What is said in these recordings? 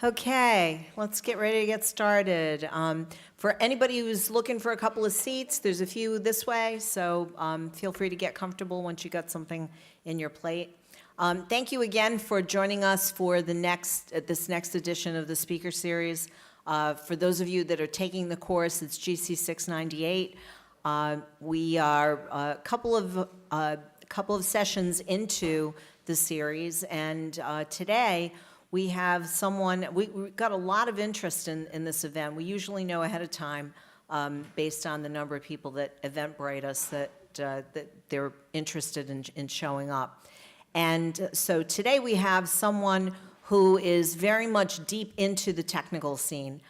Okay, let's get ready to get started. For anybody who's looking for a couple of seats, there's a few this way, so feel free to get comfortable once you got something in your plate. Thank you again for joining us for this next edition of the speaker series. For those of you that are taking the course, it's GC 698. We are a couple of sessions into the series, and today we have someone. We got a lot of interest in this event. We usually know ahead of time, based on the number of people that Eventbrite us that they're interested in showing up. And so today we have someone who is very much deep into the technical scene.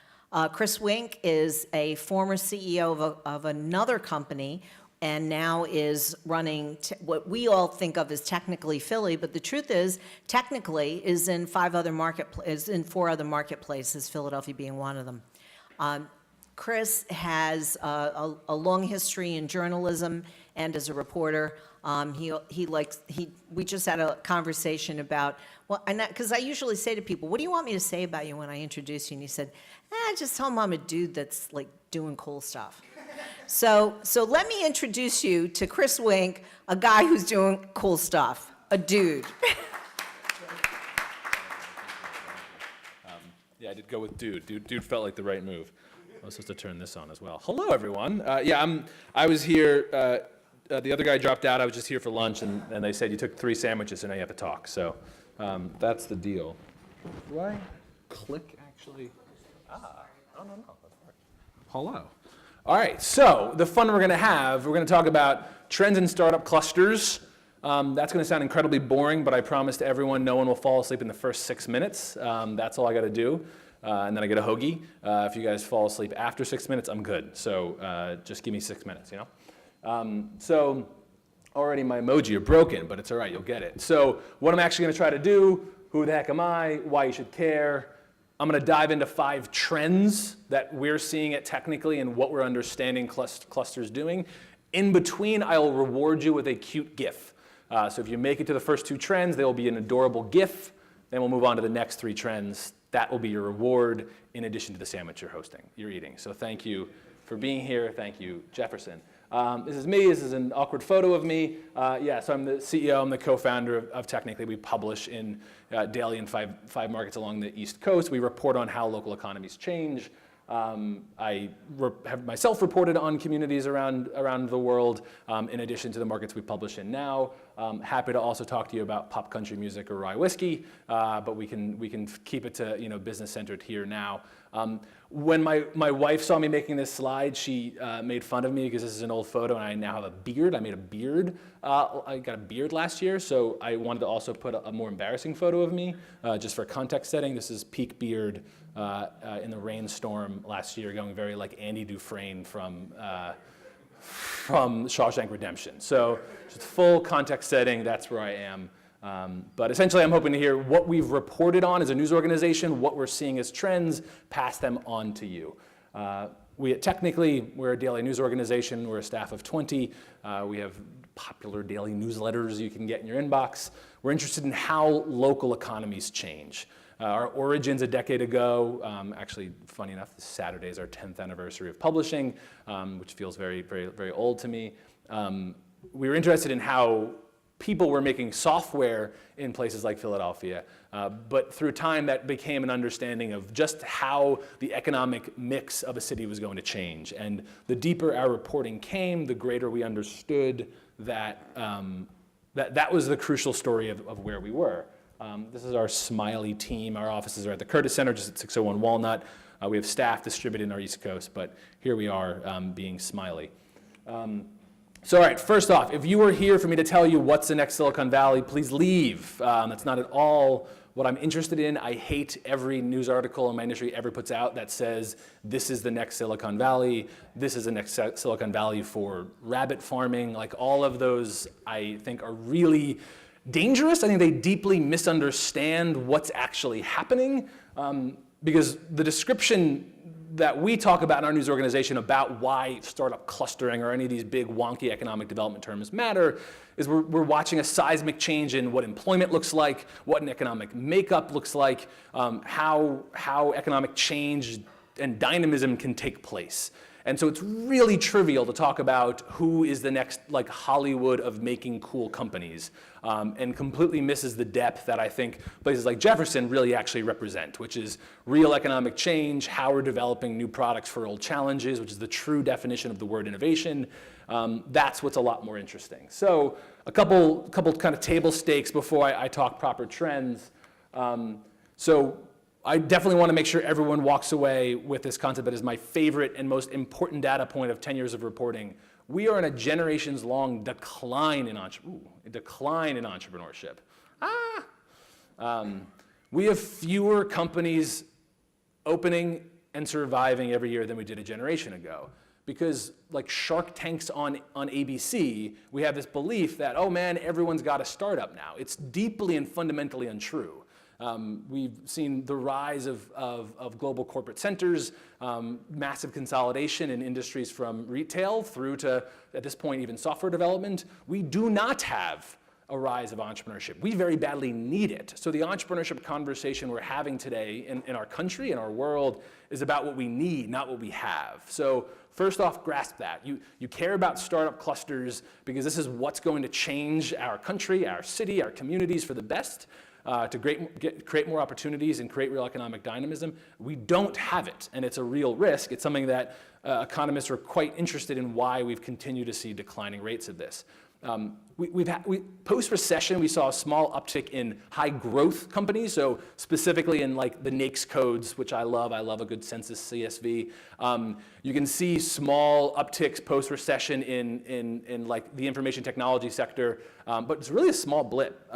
Chris Wink is a former CEO of another company and now is running what we all think of as technically Philly, but the truth is, technically is in four other marketplaces, Philadelphia being one of them. Chris has a long history in journalism and as a reporter. We just had a conversation about, because I usually say to people, what do you want me to say about you when I introduce you? And he said, just tell them I'm a dude that's like doing cool stuff. So let me introduce you to Chris Wink, a guy who's doing cool stuff, a dude. Yeah, I did go with dude. Dude felt like the right move. I was supposed to turn this on as well. Hello, everyone. I was here. The other guy dropped out. I was just here for lunch, and they said you took 3 sandwiches, so now you have to talk. So that's the deal. Do I click, actually? No. Hello. All right, so the fun we're going to talk about trends in startup clusters. That's going to sound incredibly boring, but I promise to everyone no one will fall asleep in the first 6 minutes. That's all I got to do. And then I get a hoagie. If you guys fall asleep after 6 minutes, I'm good. So just give me 6 minutes, you know? So already my emoji are broken, but it's all right, you'll get it. So what I'm actually going to try to do, who the heck am I, why you should care. I'm going to dive into 5 trends that we're seeing it technically and what we're understanding clusters doing. In between, I'll reward you with a cute GIF. So if you make it to the first 2 trends, there will be an adorable GIF. Then we'll move on to the next 3 trends. That will be your reward in addition to the sandwich you're eating. So thank you for being here. Thank you, Jefferson. This is me. This is an awkward photo of me. So I'm the CEO. I'm the co-founder of Technically. We publish in daily in five markets along the East Coast. We report on how local economies change. I have myself reported on communities around the world, in addition to the markets we publish in now. Happy to also talk to you about pop country music or rye whiskey, but we can keep it to business centered here now. When my wife saw me making this slide, she made fun of me because this is an old photo and I now have a beard. I made a beard. I got a beard last year, so I wanted to also put a more embarrassing photo of me, just for context setting. This is peak beard in the rainstorm last year, going very like Andy Dufresne from Shawshank Redemption. So just full context setting, that's where I am. But essentially, I'm hoping to hear what we've reported on as a news organization, what we're seeing as trends, pass them on to you. We at Technically, we're a daily news organization. We're a staff of 20. We have popular daily newsletters you can get in your inbox. We're interested in how local economies change. Our origins a decade ago, actually, funny enough, this Saturday is our 10th anniversary of publishing, which feels very, very, very old to me. We were interested in how people were making software in places like Philadelphia, but through time that became an understanding of just how the economic mix of a city was going to change. And the deeper our reporting came, the greater we understood that that was the crucial story of where we were. This is our Smiley team. Our offices are at the Curtis Center, just at 601 Walnut. We have staff distributed in our East Coast, but here we are being Smiley. So all right, first off, if you were here for me to tell you what's the next Silicon Valley, please leave. That's not at all what I'm interested in. I hate every news article in my industry ever puts out that says this is the next Silicon Valley, this is the next Silicon Valley for rabbit farming. Like all of those I think are really dangerous. I think they deeply misunderstand what's actually happening, because the description that we talk about in our news organization about why startup clustering or any of these big wonky economic development terms matter is we're watching a seismic change in what employment looks like, what an economic makeup looks like, how economic change and dynamism can take place. And so it's really trivial to talk about who is the next like Hollywood of making cool companies, and completely misses the depth that I think places like Jefferson really actually represent, which is real economic change, how we're developing new products for old challenges, which is the true definition of the word innovation. That's what's a lot more interesting. So a couple kind of table stakes before I talk proper trends. So I definitely want to make sure everyone walks away with this concept that is my favorite and most important data point of 10 years of reporting. We are in a generations-long decline in entrepreneurship. We have fewer companies opening and surviving every year than we did a generation ago. Because like Shark Tanks on ABC, we have this belief that, oh man, everyone's got a startup now. It's deeply and fundamentally untrue. We've seen the rise of global corporate centers, massive consolidation in industries from retail through to, at this point, even software development. We do not have a rise of entrepreneurship. We very badly need it. So the entrepreneurship conversation we're having today in our country, in our world, is about what we need, not what we have. So first off, grasp that. You care about startup clusters because this is what's going to change our country, our city, our communities for the best. To create more opportunities and create real economic dynamism. We don't have it, and it's a real risk. It's something that economists are quite interested in why we've continued to see declining rates of this. Post-recession, we saw a small uptick in high-growth companies, so specifically in like the NAICS codes, which I love. I love a good census CSV. You can see small upticks post-recession in like the information technology sector, but it's really a small blip.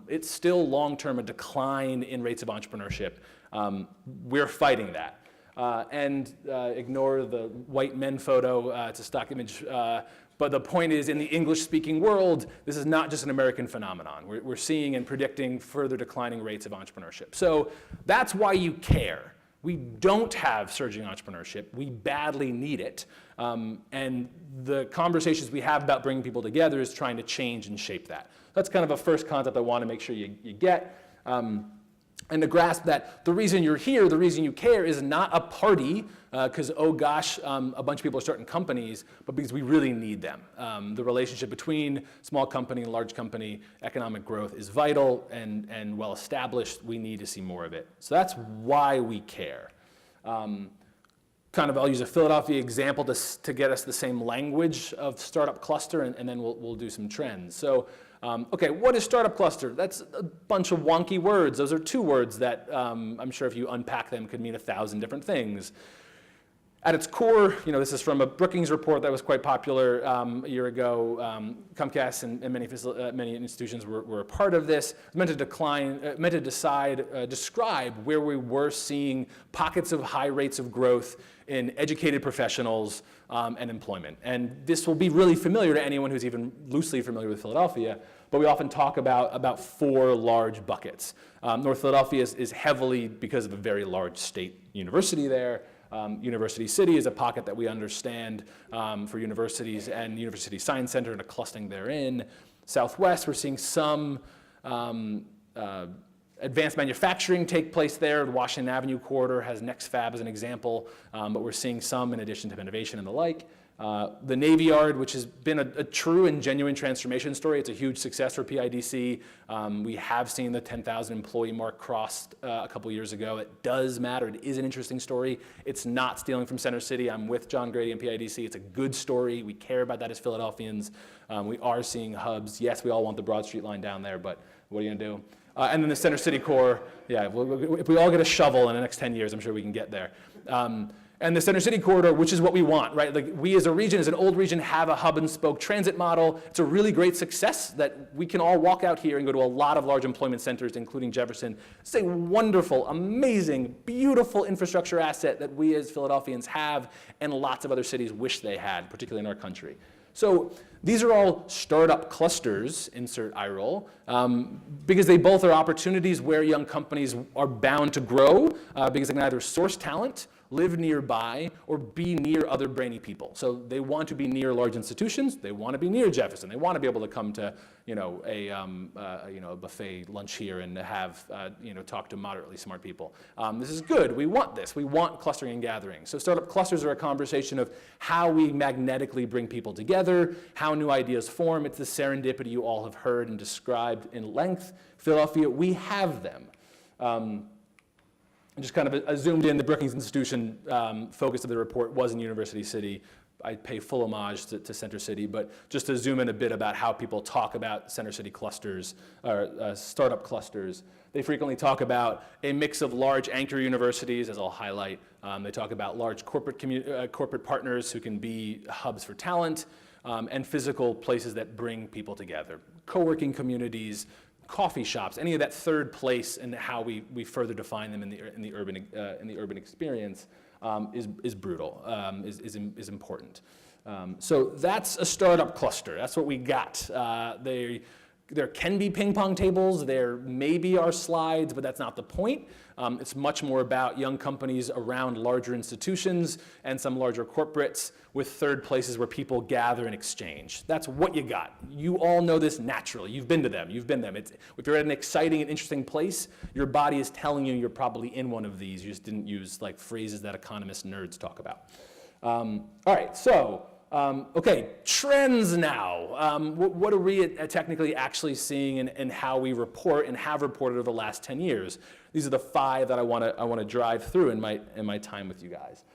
It's still long-term a decline in rates of entrepreneurship. We're fighting that. Ignore the white men photo, it's a stock image. But the point is, in the English-speaking world, this is not just an American phenomenon. We're seeing and predicting further declining rates of entrepreneurship. So that's why you care. We don't have surging entrepreneurship. We badly need it. And the conversations we have about bringing people together is trying to change and shape that. That's kind of a first concept I want to make sure you get. And to grasp that the reason you're here, the reason you care is not a party, because, oh gosh, a bunch of people are starting companies, but because we really need them. The relationship between small company and large company economic growth is vital and well established. We need to see more of it. So that's why we care. I'll use a Philadelphia example to get us the same language of startup cluster, and then we'll do some trends. So, okay, what is startup cluster? That's a bunch of wonky words. Those are two words that I'm sure if you unpack them could mean 1,000 different things. At its core, this is from a Brookings report that was quite popular a year ago. Comcast and many institutions were a part of this. It's meant to describe where we were seeing pockets of high rates of growth in educated professionals and employment. And this will be really familiar to anyone who's even loosely familiar with Philadelphia, but we often talk about 4 large buckets. North Philadelphia is heavily because of a very large state university there. University City is a pocket that we understand for universities and University Science Center and a clustering therein. Southwest, we're seeing some advanced manufacturing take place there. The Washington Avenue corridor has NextFab as an example, but we're seeing some in addition to innovation and the like. The Navy Yard, which has been a true and genuine transformation story. It's a huge success for PIDC. We have seen the 10,000 employee mark crossed a couple years ago. It does matter. It is an interesting story. It's not stealing from Center City. I'm with John Grady and PIDC. It's a good story. We care about that as Philadelphians. We are seeing hubs. Yes, we all want the Broad Street line down there, but what are you going to do? And then the Center City core, yeah, if we all get a shovel in the next 10 years, I'm sure we can get there. And the Center City corridor, which is what we want, right? Like we as a region, as an old region, have a hub and spoke transit model. It's a really great success that we can all walk out here and go to a lot of large employment centers, including Jefferson. It's a wonderful, amazing, beautiful infrastructure asset that we as Philadelphians have and lots of other cities wish they had, particularly in our country. So these are all startup clusters, insert eye roll, because they both are opportunities where young companies are bound to grow because they can either source talent live nearby or be near other brainy people. So they want to be near large institutions. They want to be near Jefferson. They want to be able to come to, a buffet lunch here and have, talk to moderately smart people. This is good. We want this. We want clustering and gathering. So startup clusters are a conversation of how we magnetically bring people together, how new ideas form. It's the serendipity you all have heard and described in length. Philadelphia, we have them. Just kind of zoomed in, the Brookings Institution focus of the report was in University City. I pay full homage to Center City, but just to zoom in a bit about how people talk about Center City clusters, or startup clusters, they frequently talk about a mix of large anchor universities, as I'll highlight. They talk about large corporate partners who can be hubs for talent, and physical places that bring people together. Co-working communities, coffee shops, any of that third place, and how we further define them in the urban experience is brutal, is important. So that's a startup cluster. That's what we got. There can be ping pong tables. There maybe are slides, but that's not the point. It's much more about young companies around larger institutions and some larger corporates with third places where people gather and exchange. That's what you got. You all know this naturally. You've been to them. You've been them. If you're at an exciting and interesting place, your body is telling you you're probably in one of these. You just didn't use like phrases that economist nerds talk about. All right, so okay, trends now. What are we technically actually seeing and how we report and have reported over the last 10 years? These are the 5 that I want to drive through in my time with you guys.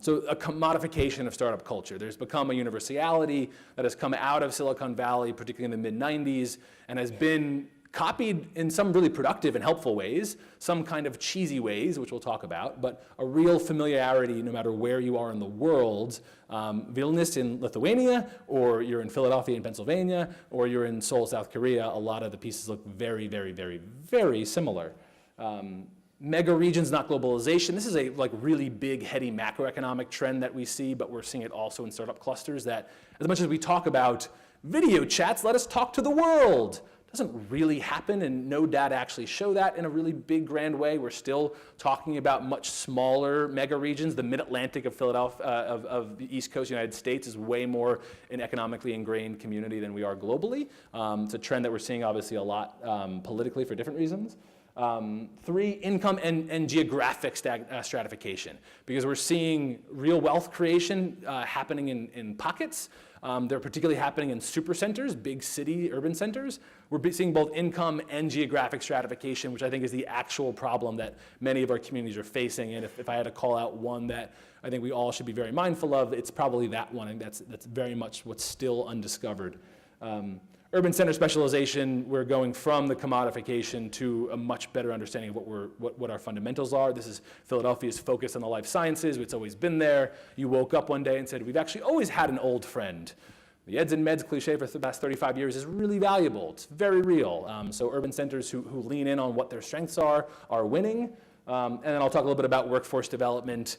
So a commodification of startup culture. There's become a universality that has come out of Silicon Valley, particularly in the mid-90s, and has been copied in some really productive and helpful ways, some kind of cheesy ways, which we'll talk about, but a real familiarity no matter where you are in the world. Vilnius in Lithuania, or you're in Philadelphia in Pennsylvania, or you're in Seoul, South Korea, a lot of the pieces look very, very, very, very similar. Mega regions, not globalization. This is a really big, heady macroeconomic trend that we see, but we're seeing it also in startup clusters that as much as we talk about video chats, let us talk to the world. Doesn't really happen, and no data actually show that in a really big, grand way. We're still talking about much smaller mega regions. The mid-Atlantic of Philadelphia, of the East Coast United States is way more an economically ingrained community than we are globally. It's a trend that we're seeing obviously a lot politically for different reasons. 3, income and geographic stratification, because we're seeing real wealth creation happening in pockets. They're particularly happening in supercenters, big city urban centers. We're seeing both income and geographic stratification, which I think is the actual problem that many of our communities are facing. And if I had to call out one that I think we all should be very mindful of, it's probably that one, and that's very much what's still undiscovered. Urban center specialization, we're going from the commodification to a much better understanding of what our fundamentals are. This is Philadelphia's focus on the life sciences. It's always been there. You woke up one day and said, we've actually always had an old friend. The eds and meds cliche for the past 35 years is really valuable. It's very real. So urban centers who lean in on what their strengths are winning. And then I'll talk a little bit about workforce development.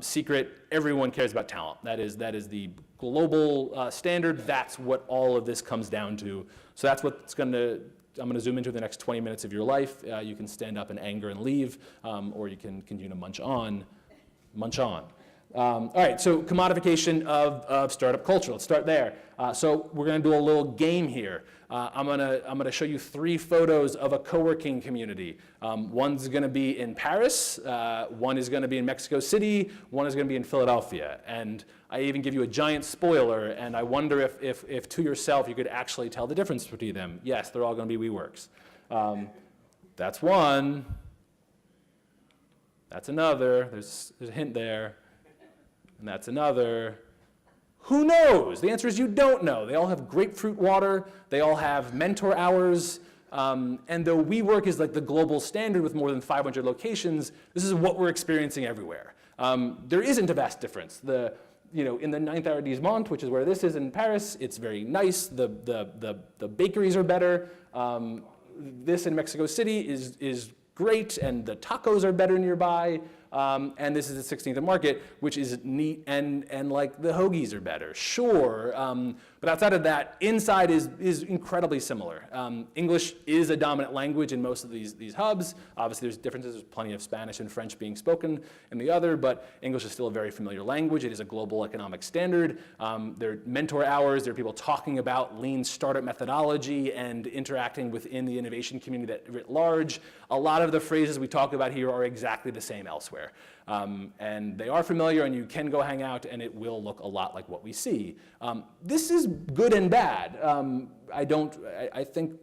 Secret, everyone cares about talent. That is the global standard. That's what all of this comes down to. So that's what's I'm going to zoom into the next 20 minutes of your life. You can stand up in anger and leave, or you can continue to munch on. All right, so commodification of startup culture. Let's start there. So we're going to do a little game here. I'm gonna show you 3 photos of a co-working community. One's going to be in Paris, one is going to be in Mexico City, one is going to be in Philadelphia. And I even give you a giant spoiler, and I wonder if to yourself you could actually tell the difference between them. Yes, they're all going to be WeWorks. That's one. That's another. There's a hint there. And that's another. Who knows? The answer is you don't know. They all have grapefruit water. They all have mentor hours. And though WeWork is like the global standard with more than 500 locations, this is what we're experiencing everywhere. There isn't a vast difference. In the 9th arrondissement, which is where this is in Paris, it's very nice. The bakeries are better. This in Mexico City is great, and the tacos are better nearby. and this is the 16th Market, which is neat, and like the hoagies are better, sure. But outside of that, inside is incredibly similar. English is a dominant language in most of these hubs. Obviously, there's differences. There's plenty of Spanish and French being spoken in the other, but English is still a very familiar language. It is a global economic standard. There are mentor hours. There are people talking about lean startup methodology and interacting within the innovation community writ large. A lot of the phrases we talk about here are exactly the same elsewhere. And they are familiar, and you can go hang out, and it will look a lot like what we see. This is good and bad. I think,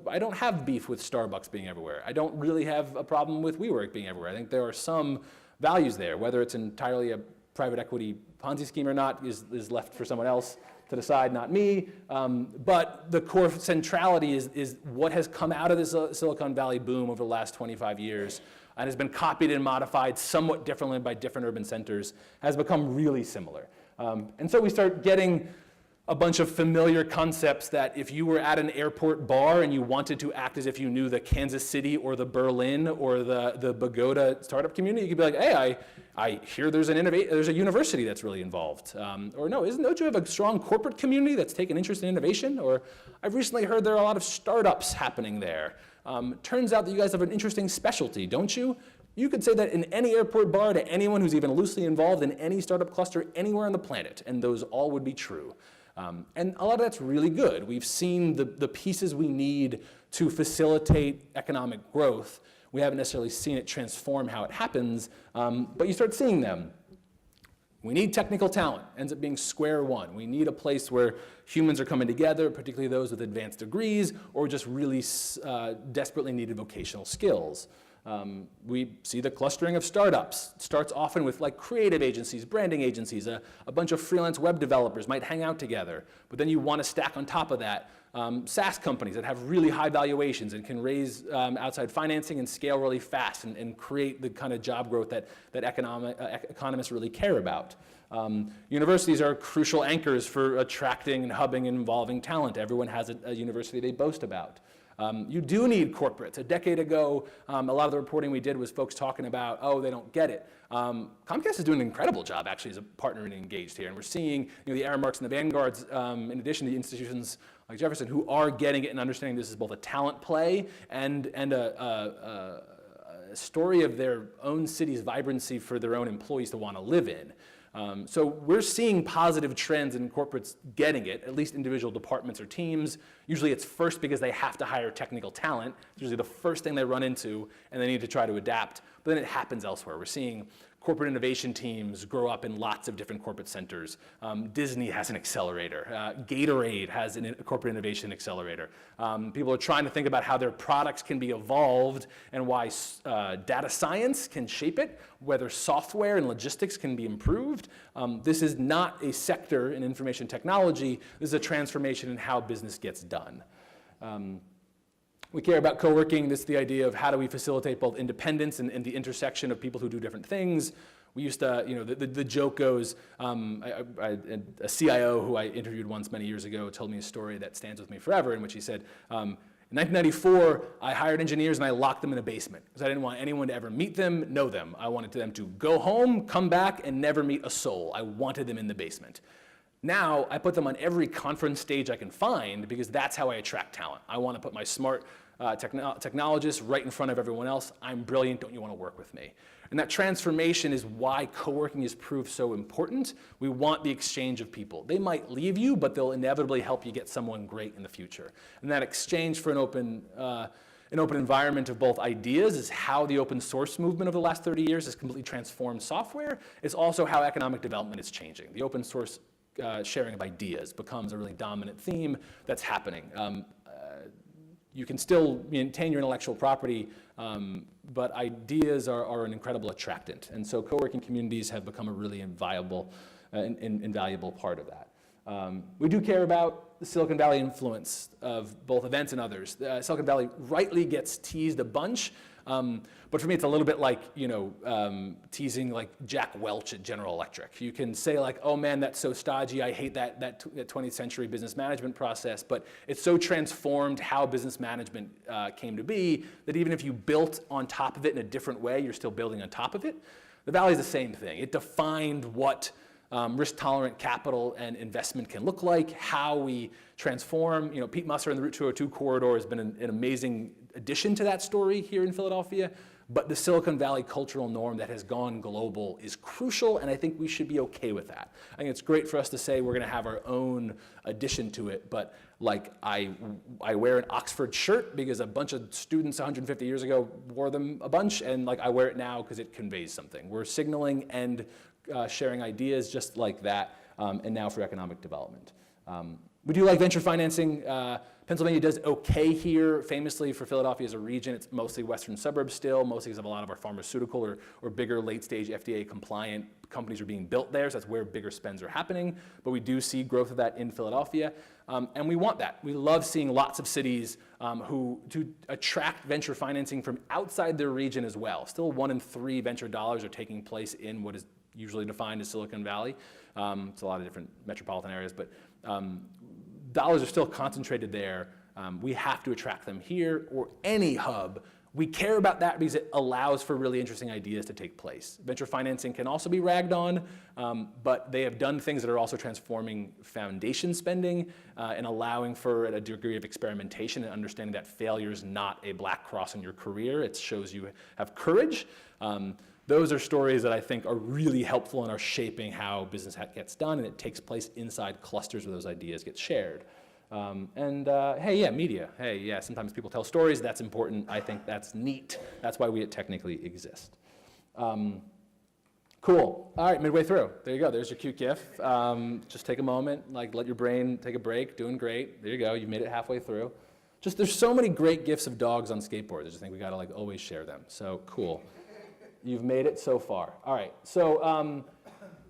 I don't have beef with Starbucks being everywhere. I don't really have a problem with WeWork being everywhere. I think there are some values there. Whether it's entirely a private equity Ponzi scheme or not is left for someone else to decide, not me. But the core centrality is what has come out of this Silicon Valley boom over the last 25 years and has been copied and modified somewhat differently by different urban centers, has become really similar. And so we start getting a bunch of familiar concepts that if you were at an airport bar and you wanted to act as if you knew the Kansas City or the Berlin or the Bogota startup community, you could be like, hey, I hear there's a university that's really involved. Or no, don't you have a strong corporate community that's taken interest in innovation? Or I've recently heard there are a lot of startups happening there. Turns out that you guys have an interesting specialty, don't you? You could say that in any airport bar to anyone who's even loosely involved in any startup cluster anywhere on the planet, and those all would be true. And a lot of that's really good. We've seen the pieces we need to facilitate economic growth. We haven't necessarily seen it transform how it happens, but you start seeing them. We need technical talent. Ends up being square one. We need a place where humans are coming together, particularly those with advanced degrees or just really desperately needed vocational skills. We see the clustering of startups. Starts often with like creative agencies, branding agencies, a bunch of freelance web developers might hang out together. But then you want to stack on top of that SaaS companies that have really high valuations and can raise outside financing and scale really fast and create the kind of job growth that economists really care about. Universities are crucial anchors for attracting and hubbing and involving talent. Everyone has a university they boast about. You do need corporates. A decade ago, a lot of the reporting we did was folks talking about, oh, they don't get it. Comcast is doing an incredible job, actually, as a partner and engaged here. And we're seeing the Aramarks and the Vanguards, in addition to institutions like Jefferson, who are getting it and understanding this is both a talent play and a story of their own city's vibrancy for their own employees to want to live in. So we're seeing positive trends in corporates getting it, at least individual departments or teams. Usually it's first because they have to hire technical talent. It's usually the first thing they run into, and they need to try to adapt. But then it happens elsewhere. We're seeing corporate innovation teams grow up in lots of different corporate centers. Disney has an accelerator. Gatorade has a corporate innovation accelerator. People are trying to think about how their products can be evolved and why data science can shape it, whether software and logistics can be improved. This is not a sector in information technology. This is a transformation in how business gets done. We care about co-working. This is the idea of how do we facilitate both independence and the intersection of people who do different things. We used to, the joke goes, a CIO who I interviewed once many years ago told me a story that stands with me forever, in which he said, in 1994, I hired engineers and I locked them in a basement because I didn't want anyone to ever meet them, know them. I wanted them to go home, come back, and never meet a soul. I wanted them in the basement. Now, I put them on every conference stage I can find because that's how I attract talent. I want to put my smart technologists right in front of everyone else. I'm brilliant, don't you want to work with me? And that transformation is why co-working has proved so important. We want the exchange of people. They might leave you, but they'll inevitably help you get someone great in the future. And that exchange for an open environment of both ideas is how the open source movement over the last 30 years has completely transformed software. It's also how economic development is changing. The open source sharing of ideas becomes a really dominant theme that's happening. You can still maintain your intellectual property, but ideas are an incredible attractant. And so co-working communities have become a really invaluable part of that. We do care about the Silicon Valley influence of both events and others. Silicon Valley rightly gets teased a bunch, but for me it's a little bit like, teasing like Jack Welch at General Electric. You can say like, oh man, that's so stodgy, I hate that 20th century business management process, but it's so transformed how business management came to be that even if you built on top of it in a different way, you're still building on top of it. The Valley is the same thing. It defined what risk-tolerant capital and investment can look like, how we transform. Pete Musser and the Route 202 corridor has been an amazing addition to that story here in Philadelphia, but the Silicon Valley cultural norm that has gone global is crucial, and I think we should be okay with that. I think it's great for us to say we're going to have our own addition to it, but like I wear an Oxford shirt because a bunch of students 150 years ago wore them a bunch, and like I wear it now because it conveys something. We're signaling and sharing ideas just like that, and now for economic development. We do like venture financing. Pennsylvania does okay here. Famously for Philadelphia as a region, it's mostly western suburbs still, mostly because of a lot of our pharmaceutical or bigger late-stage FDA compliant companies are being built there, so that's where bigger spends are happening. But we do see growth of that in Philadelphia, and we want that. We love seeing lots of cities to attract venture financing from outside their region as well. Still 1 in 3 venture dollars are taking place in what is usually defined as Silicon Valley. It's a lot of different metropolitan areas, but dollars are still concentrated there. We have to attract them here or any hub. We care about that because it allows for really interesting ideas to take place. Venture financing can also be ragged on, but they have done things that are also transforming foundation spending and allowing for a degree of experimentation and understanding that failure is not a black cross in your career. It shows you have courage. Those are stories that I think are really helpful and are shaping how business gets done, and it takes place inside clusters where those ideas get shared. Hey, yeah, media. Hey, yeah, sometimes people tell stories. That's important. I think that's neat. That's why we technically exist. Cool. All right, midway through. There you go. There's your cute GIF. Just take a moment, let your brain take a break. Doing great. There you go. You made it halfway through. There's so many great GIFs of dogs on skateboards. I just think we gotta always share them. So cool. You've made it so far. All right, so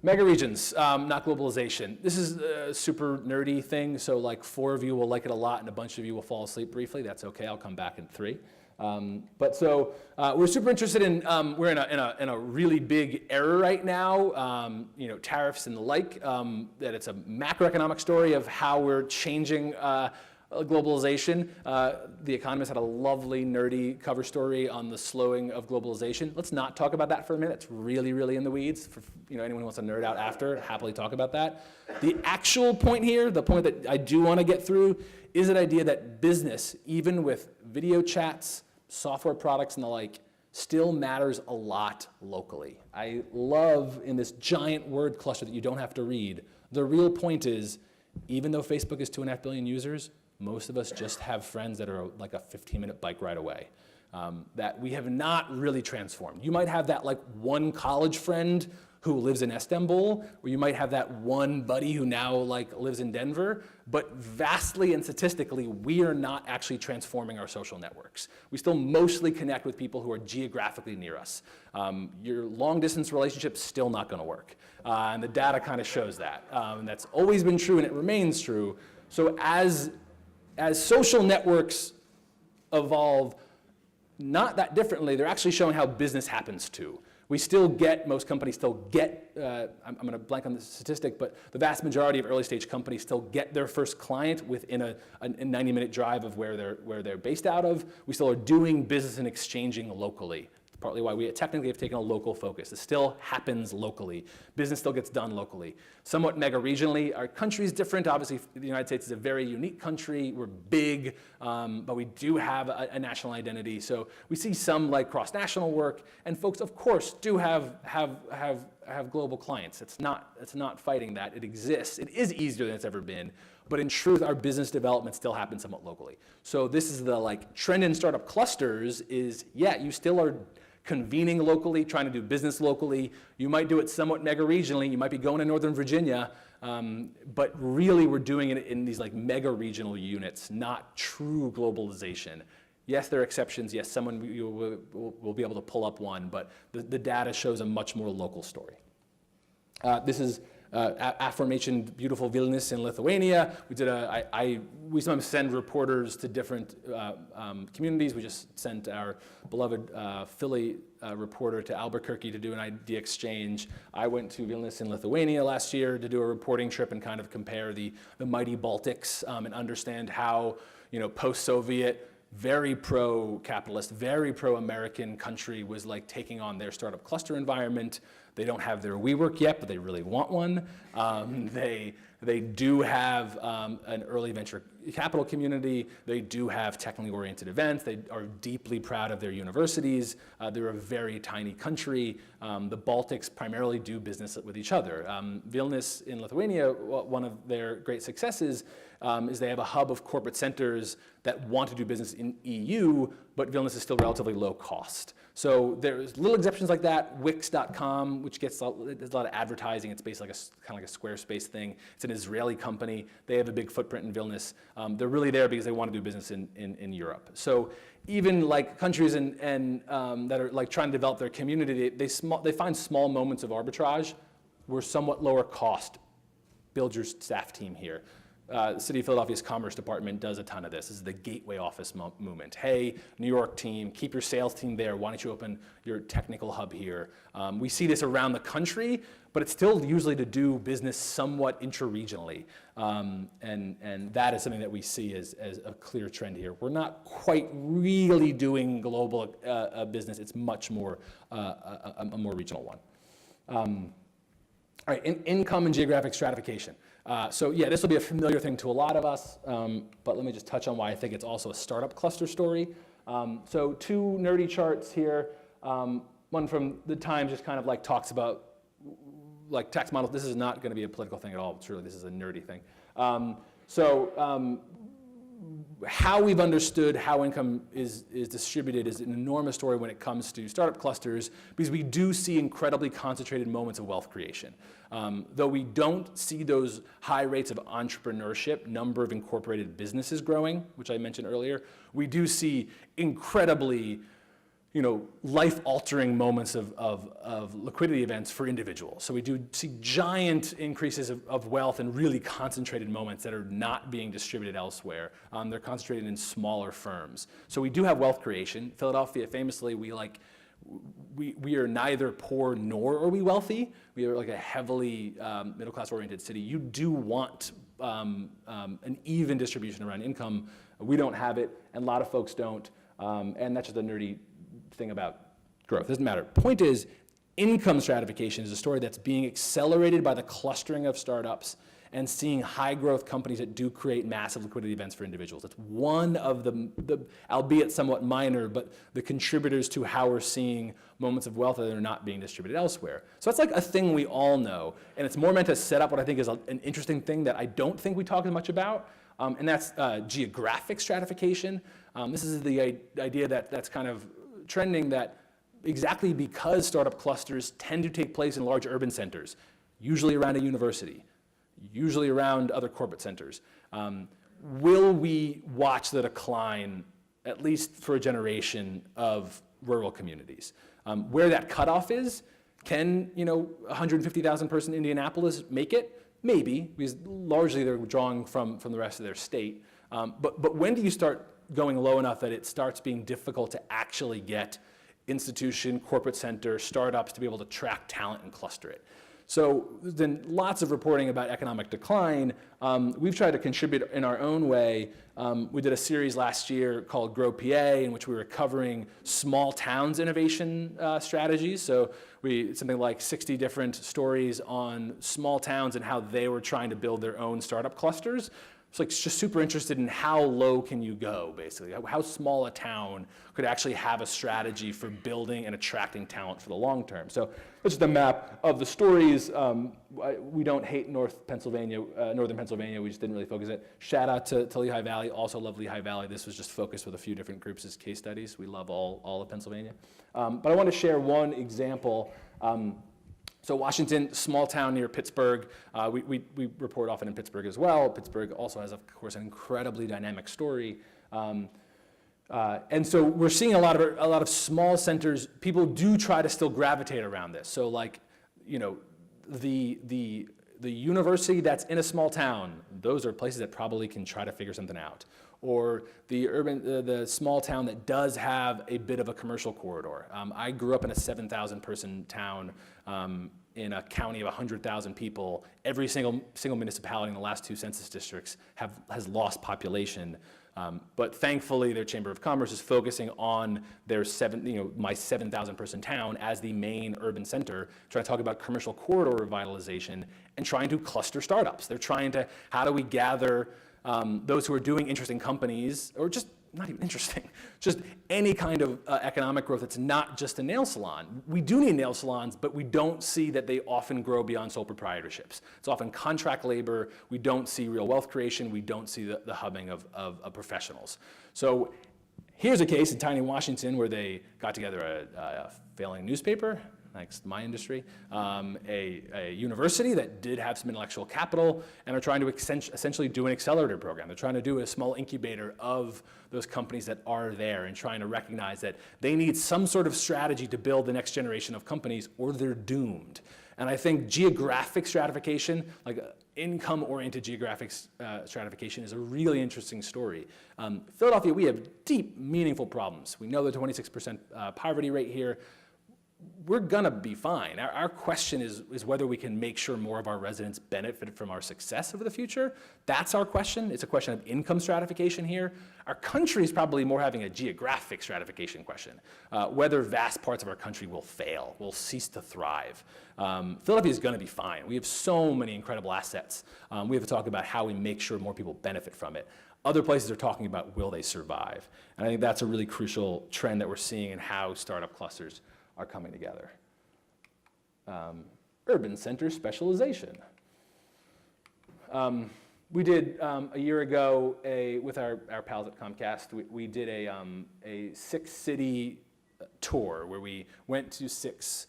mega regions, not globalization. This is a super nerdy thing, so 4 of you will like it a lot and a bunch of you will fall asleep briefly. That's okay, I'll come back in 3. We're super interested in, we're in a really big era right now, tariffs and the like, that it's a macroeconomic story of how we're changing globalization. The Economist had a lovely, nerdy cover story on the slowing of globalization. Let's not talk about that for a minute. It's really, really in the weeds. For anyone who wants to nerd out after, happily talk about that. The actual point here, the point that I do want to get through, is an idea that business, even with video chats, software products and the like, still matters a lot locally. I love in this giant word cluster that you don't have to read, the real point is, even though Facebook is 2.5 billion users, most of us just have friends that are like a 15-minute bike ride away, that we have not really transformed. You might have that one college friend who lives in Istanbul, or you might have that one buddy who now lives in Denver, but vastly and statistically, we are not actually transforming our social networks. We still mostly connect with people who are geographically near us. Your long-distance relationship's still not gonna work, and the data kind of shows that. And that's always been true, and it remains true. So as social networks evolve, not that differently, they're actually showing how business happens too. We still get, most companies still get, I'm going to blank on the statistic, but the vast majority of early stage companies still get their first client within a 90-minute drive of where they're based out of. We still are doing business and exchanging locally. Partly why we technically have taken a local focus. It still happens locally. Business still gets done locally. Somewhat mega regionally. Our country is different. Obviously, the United States is a very unique country. We're big, but we do have a national identity. So we see some cross-national work, and folks, of course, do have global clients. It's not fighting that. It exists. It is easier than it's ever been. But in truth, our business development still happens somewhat locally. So this is the trend in startup clusters is, yeah, you still are convening locally, trying to do business locally. You might do it somewhat mega regionally. You might be going to Northern Virginia, but really we're doing it in these mega regional units, not true globalization. Yes, there are exceptions. Yes, someone will be able to pull up one, but the data shows a much more local story. This is aforementioned beautiful Vilnius in Lithuania. We sometimes send reporters to different communities. We just sent our beloved Philly reporter to Albuquerque to do an idea exchange. I went to Vilnius in Lithuania last year to do a reporting trip and kind of compare the mighty Baltics and understand how post-Soviet very pro-capitalist, very pro-American country was like taking on their startup cluster environment. They don't have their WeWork yet, but they really want one. They do have an early venture capital community. They do have technically oriented events. They are deeply proud of their universities. They're a very tiny country. The Baltics primarily do business with each other. Vilnius in Lithuania, one of their great successes is they have a hub of corporate centers that want to do business in EU, but Vilnius is still relatively low cost. So there's little exceptions like that. Wix.com, which gets there's a lot of advertising. It's basically kind of like a Squarespace thing. It's an Israeli company. They have a big footprint in Vilnius. They're really there because they want to do business in Europe. So even like countries that are like trying to develop their community, they find small moments of arbitrage. We're somewhat lower cost. Build your staff team here. The City of Philadelphia's Commerce Department does a ton of this. This is the gateway office movement. Hey, New York team, keep your sales team there. Why don't you open your technical hub here? We see this around the country, but it's still usually to do business somewhat intra-regionally. And that is something that we see as a clear trend here. We're not quite really doing global business. It's much more a more regional one. All right, income and geographic stratification. So yeah, this will be a familiar thing to a lot of us, but let me just touch on why I think it's also a startup cluster story. So two nerdy charts here. One from the Times just kind of like talks about like tax models. This is not going to be a political thing at all. Truly, this is a nerdy thing. How we've understood how income is distributed is an enormous story when it comes to startup clusters, because we do see incredibly concentrated moments of wealth creation. Though we don't see those high rates of entrepreneurship, number of incorporated businesses growing, which I mentioned earlier, we do see incredibly life-altering moments of liquidity events for individuals. So we do see giant increases of wealth in really concentrated moments that are not being distributed elsewhere. They're concentrated in smaller firms. So we do have wealth creation. Philadelphia, famously, we are neither poor nor are we wealthy. We are like a heavily middle-class oriented city. You do want an even distribution around income. We don't have it, and a lot of folks don't. And that's just a nerdy thing about growth. Doesn't matter. Point is, income stratification is a story that's being accelerated by the clustering of startups and seeing high growth companies that do create massive liquidity events for individuals. It's one of the albeit somewhat minor, but the contributors to how we're seeing moments of wealth that are not being distributed elsewhere. So that's like a thing we all know, and it's more meant to set up what I think is an interesting thing that I don't think we talk as much about, and that's geographic stratification. This is the idea that's kind of trending, that exactly because startup clusters tend to take place in large urban centers, usually around a university, usually around other corporate centers, will we watch the decline, at least for a generation, of rural communities? Where that cutoff is, can 150,000 person Indianapolis make it? Maybe, because largely they're drawing from the rest of their state. But when do you start going low enough that it starts being difficult to actually get institution, corporate center, startups to be able to track talent and cluster it? So there's been lots of reporting about economic decline. We've tried to contribute in our own way. We did a series last year called Grow PA, in which we were covering small towns innovation strategies. So something like 60 different stories on small towns and how they were trying to build their own startup clusters. It's like just super interested in how low can you go, basically. How small a town could actually have a strategy for building and attracting talent for the long term. So this is the map of the stories. We don't hate northern Pennsylvania. We just didn't really focus it. Shout out to Lehigh Valley. Also love Lehigh Valley. This was just focused with a few different groups as case studies. We love all of Pennsylvania. But I want to share one example. So Washington, small town near Pittsburgh. We report often in Pittsburgh as well. Pittsburgh also has, of course, an incredibly dynamic story. And so we're seeing a lot of small centers. People do try to still gravitate around this. So like, the university that's in a small town, those are places that probably can try to figure something out. Or the small town that does have a bit of a commercial corridor. I grew up in a 7,000 person town in a county of 100,000 people, every single municipality in the last 2 census districts has lost population. But thankfully, their Chamber of Commerce is focusing on their my 7,000 person town as the main urban center, trying to talk about commercial corridor revitalization and trying to cluster startups. They're trying to, how do we gather those who are doing interesting companies, or just not even interesting, just any kind of economic growth that's not just a nail salon. We do need nail salons, but we don't see that they often grow beyond sole proprietorships. It's often contract labor. We don't see real wealth creation. We don't see the hubbing of professionals. So here's a case in tiny Washington where they got together a failing newspaper, thanks to my industry, a university that did have some intellectual capital, and are trying to essentially do an accelerator program. They're trying to do a small incubator of those companies that are there, and trying to recognize that they need some sort of strategy to build the next generation of companies, or they're doomed. And I think geographic stratification, like income-oriented geographic stratification, is a really interesting story. Philadelphia, we have deep, meaningful problems. We know the 26% poverty rate here. We're gonna be fine. Our question is whether we can make sure more of our residents benefit from our success over the future. That's our question. It's a question of income stratification here. Our country is probably more having a geographic stratification question, whether vast parts of our country will fail, will cease to thrive. Philadelphia is gonna be fine. We have so many incredible assets. We have to talk about how we make sure more people benefit from it. Other places are talking about will they survive. And I think that's a really crucial trend that we're seeing in how startup clusters are coming together. Urban center specialization. We did a year ago with our pals at Comcast. We did a 6-city tour where we went to 6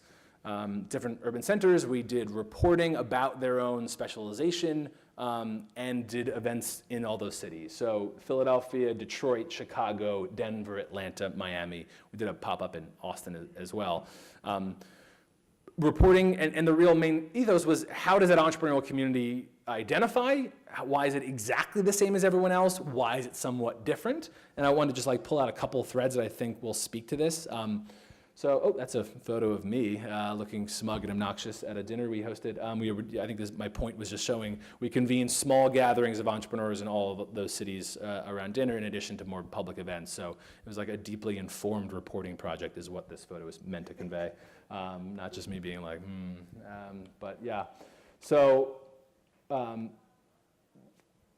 different urban centers. We did reporting about their own specialization and did events in all those cities. So Philadelphia, Detroit, Chicago, Denver, Atlanta, Miami. We did a pop-up in Austin as well. Reporting, and the real main ethos was, how does that entrepreneurial community identify? Why is it exactly the same as everyone else? Why is it somewhat different? And I wanted to just pull out a couple of threads that I think will speak to this. That's a photo of me looking smug and obnoxious at a dinner we hosted. I think my point was just showing we convened small gatherings of entrepreneurs in all of those cities around dinner, in addition to more public events. So it was like a deeply informed reporting project is what this photo is meant to convey. Not just me being like, but yeah. So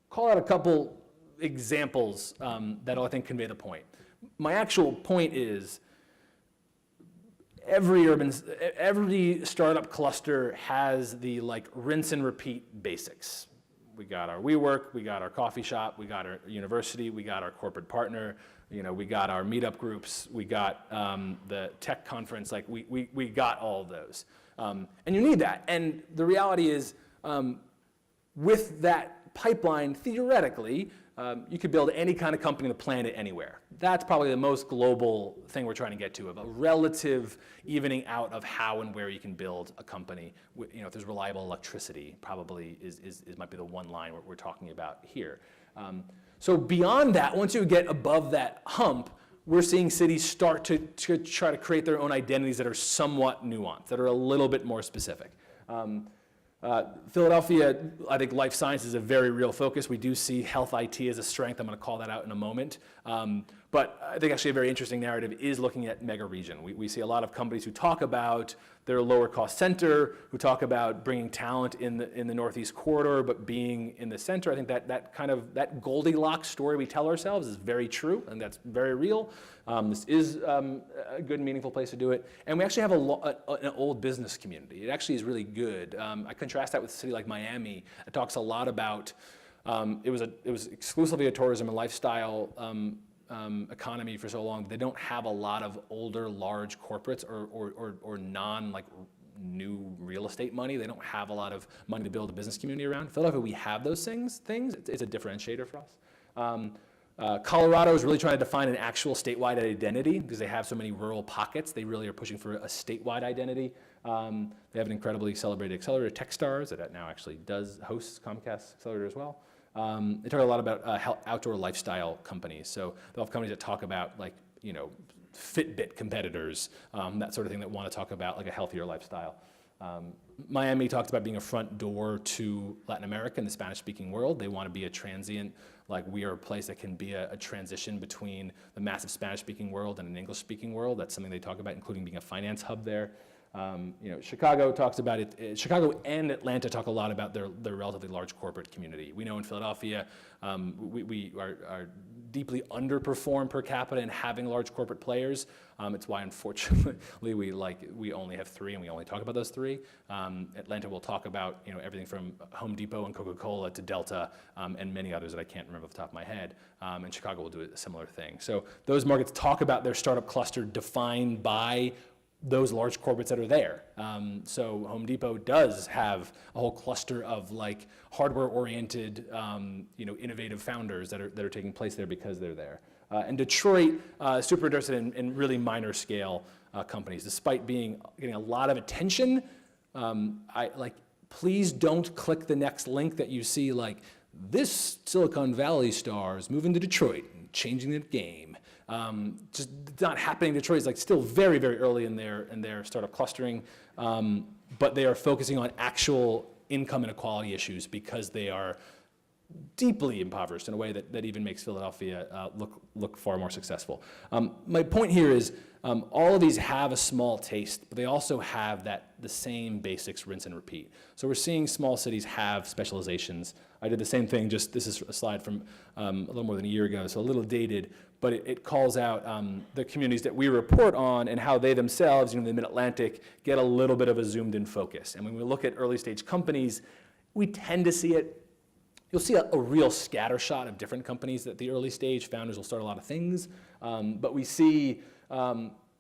call out a couple examples that'll, I think, convey the point. My actual point is, every startup cluster has the rinse and repeat basics. We got our WeWork, we got our coffee shop, we got our university, we got our corporate partner, we got our meetup groups, we got the tech conference, we got all of those. And you need that. And the reality is, with that pipeline, theoretically, you could build any kind of company on the planet anywhere. That's probably the most global thing we're trying to get to, of a relative evening out of how and where you can build a company. If there's reliable electricity, probably might be the one line we're talking about here. So beyond that, once you get above that hump, we're seeing cities start to try to create their own identities that are somewhat nuanced, that are a little bit more specific. Philadelphia, I think life science is a very real focus. We do see health IT as a strength. I'm going to call that out in a moment. But I think actually a very interesting narrative is looking at mega region. We see a lot of companies who talk about their lower cost center, who talk about bringing talent in the Northeast corridor, but being in the center. I think that Goldilocks story we tell ourselves is very true, and that's very real. This is a good, meaningful place to do it. And we actually have an old business community. It actually is really good. I contrast that with a city like Miami. It talks a lot about, it was exclusively a tourism and lifestyle economy for so long. They don't have a lot of older, large corporates or new real estate money. They don't have a lot of money to build a business community around. Philadelphia, we have those things. It's a differentiator for us. Colorado is really trying to define an actual statewide identity because they have so many rural pockets. They really are pushing for a statewide identity. They have an incredibly celebrated accelerator, Techstars, that now actually does host Comcast Accelerator as well. They talk a lot about outdoor lifestyle companies. So they'll have companies that talk about Fitbit competitors, that sort of thing, that want to talk about a healthier lifestyle. Miami talked about being a front door to Latin America and the Spanish-speaking world. They want to be a transient, like we are a place that can be a transition between the massive Spanish-speaking world and an English-speaking world. That's something they talk about, including being a finance hub there. Chicago talks about it. Chicago and Atlanta talk a lot about their relatively large corporate community. We know in Philadelphia, we are deeply underperform per capita in having large corporate players. It's why, unfortunately, we only have 3 and we only talk about those 3. Atlanta will talk about everything from Home Depot and Coca-Cola to Delta and many others that I can't remember off the top of my head. And Chicago will do a similar thing. So those markets talk about their startup cluster defined by those large corporates that are there. So Home Depot does have a whole cluster of like hardware-oriented, innovative founders that are taking place there because they're there. And Detroit, super interested in really minor scale companies, despite getting a lot of attention. Please don't click the next link that you see like this Silicon Valley star is moving to Detroit and changing the game. Just not happening. Detroit is like still very, very early in their startup clustering, but they are focusing on actual income inequality issues because they are deeply impoverished in a way that even makes Philadelphia look far more successful. My point here is all of these have a small taste, but they also have the same basics, rinse and repeat. So we're seeing small cities have specializations. I did the same thing, this is a slide from a little more than a year ago, so a little dated, but it calls out the communities that we report on and how they themselves, the Mid-Atlantic, get a little bit of a zoomed in focus. And when we look at early stage companies, we tend to see it. You'll see a real scatter shot of different companies that the early stage founders will start a lot of things, but we see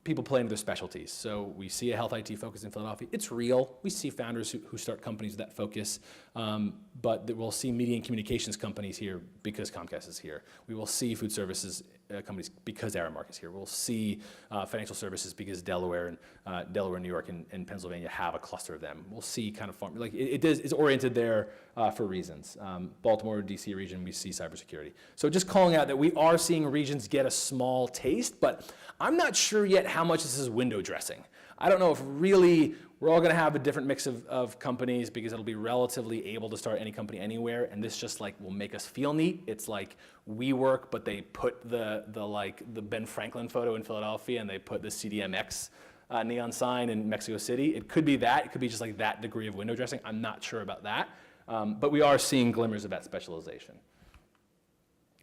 people play into their specialties. So we see a health IT focus in Philadelphia. It's real. We see founders who start companies with that focus, but we'll see media and communications companies here because Comcast is here. We will see food services companies because Aramark is here. We'll see financial services because Delaware, New York, and Pennsylvania have a cluster of them. We'll see kind of farm, it's oriented there for reasons. Baltimore, DC region, we see cybersecurity. So just calling out that we are seeing regions get a small taste, but I'm not sure yet how much this is window dressing. I don't know if really we're all going to have a different mix of companies because it'll be relatively able to start any company anywhere, and this just will make us feel neat. It's like WeWork, but they put the Ben Franklin photo in Philadelphia and they put the CDMX neon sign in Mexico City. It could be that. It could be just that degree of window dressing. I'm not sure about that, but we are seeing glimmers of that specialization.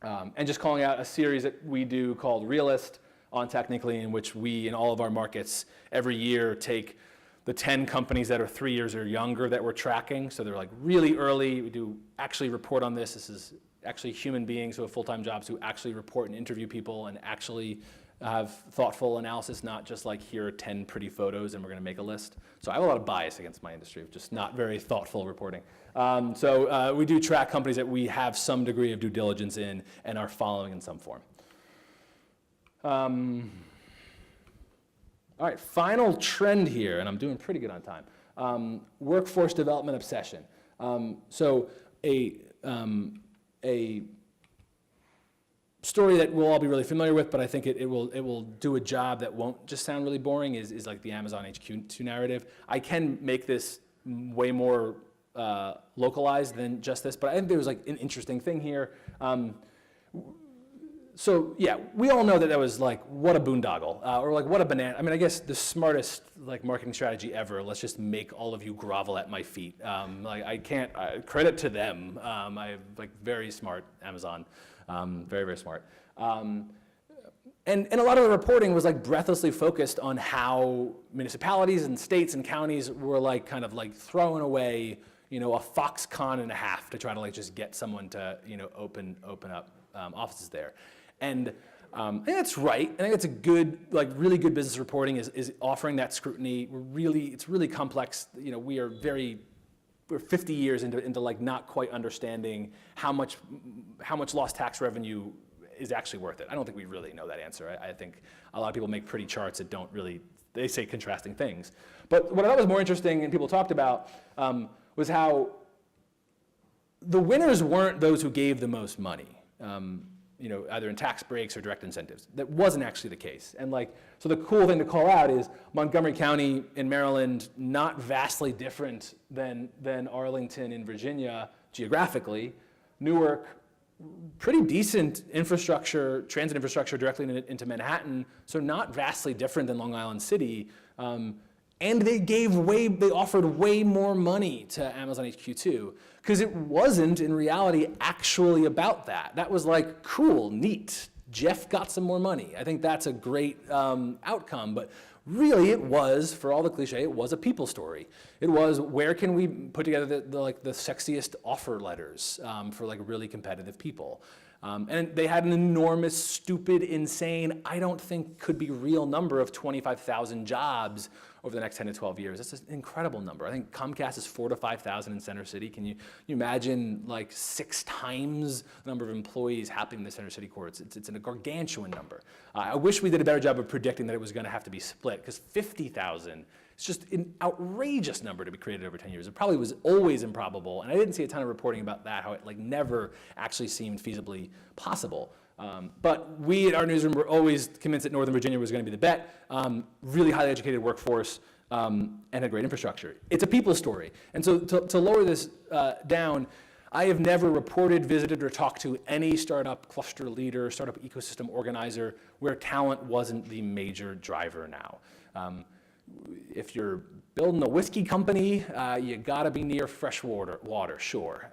And just calling out a series that we do called Realist on Technically, in which we, in all of our markets, every year take the 10 companies that are 3 years or younger that we're tracking. So they're really early. We do actually report on this. This is actually human beings who have full-time jobs who actually report and interview people and actually have thoughtful analysis, not just here are 10 pretty photos and we're going to make a list. So I have a lot of bias against my industry of just not very thoughtful reporting. So we do track companies that we have some degree of due diligence in and are following in some form. All right, final trend here, and I'm doing pretty good on time. Workforce development obsession. So a story that we'll all be really familiar with, but I think it will do a job that won't just sound really boring is the Amazon HQ2 narrative. I can make this way more localized than just this, but I think there was an interesting thing here. So yeah, we all know that was what a boondoggle, or what a banana. I mean, I guess the smartest marketing strategy ever. Let's just make all of you grovel at my feet. I can't credit to them. I have very smart Amazon, very very smart. And a lot of the reporting was breathlessly focused on how municipalities and states and counties were kind of throwing away a Foxconn and a half to try to just get someone to open up offices there. And I think that's right. I think that's a good, really good business reporting is offering that scrutiny. It's really complex. We're 50 years into not quite understanding how much lost tax revenue is actually worth it. I don't think we really know that answer. I think a lot of people make pretty charts that don't really, they say contrasting things. But what I thought was more interesting and people talked about was how the winners weren't those who gave the most money. either in tax breaks or direct incentives. That wasn't actually the case. And so the cool thing to call out is Montgomery County in Maryland, not vastly different than Arlington in Virginia geographically. Newark, pretty decent infrastructure, transit infrastructure directly into Manhattan, so not vastly different than Long Island City. And they offered way more money to Amazon HQ2, because it wasn't in reality actually about that. That was like, cool, neat, Jeff got some more money. I think that's a great outcome, but really it was, for all the cliche, it was a people story. It was, where can we put together the sexiest offer letters for really competitive people? And they had an enormous, stupid, insane, I don't think could be real number of 25,000 jobs over the next 10 to 12 years. That's an incredible number. I think Comcast is 4,000 to 5,000 in Center City. Can you imagine 6 times the number of employees happening in the Center City core? It's a gargantuan number. I wish we did a better job of predicting that it was going to have to be split, because 50,000 is just an outrageous number to be created over 10 years. It probably was always improbable, and I didn't see a ton of reporting about that, how it never actually seemed feasibly possible. But we at our newsroom were always convinced that Northern Virginia was going to be the bet. Really highly educated workforce and a great infrastructure. It's a people story. And so to lower this down, I have never reported, visited, or talked to any startup cluster leader, startup ecosystem organizer where talent wasn't the major driver now. If you're building a whiskey company, you gotta be near fresh water, sure.